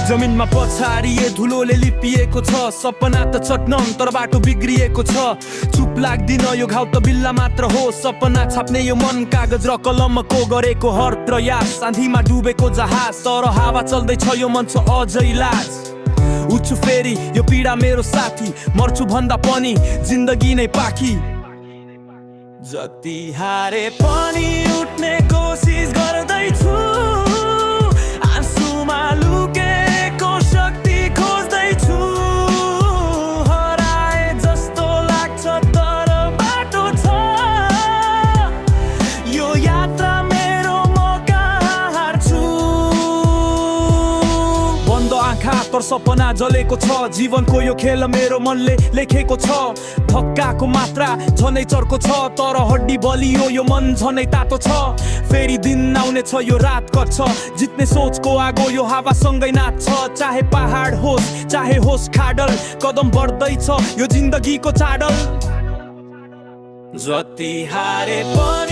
जमिनमा पछारिए धुलोले लिपिएको छ सपना त चट्नम तर बाटो बिग्रिएको छ चुप लाग्दिन यो घाउ त बिल्ला मात्र हो सपना छाप्ने यो मन कागज र कलमको गरेको हर प्रयास साँधीमा डुबेको जहाज तर हावा चल्दैछ यो मन छ अझै लाज उठ्छु फेरि यो पीडा मेरो साथी मर्छु भन्दा पनि जिन्दगी नै पाखी जति हारे पनि उठ्ने कोसिस गर्दैछु आँसुमा लुकेको शक्ति खोज्दैछु हराए जस्तो लाग्छ तर बाटो छ यो यात्रा मेरो म कहाँ हार्छु बन्द आँखा तर सपना जलेको छ जीवनको यो खेल मेरो मनले लेखेको छ धक्काको मात्रा झनै चर्को छ तर हड्डी बलियो यो मन झनै तातो छ फेरि दिन आउने छ यो रात कट्छ जित्ने सोचको आगो यो हावासँगै नाच्छ चाहे पहाड होस् चाहे होस् खाडल कदम बढ्दैछ यो जिन्दगीको चाडल जति हारे पनि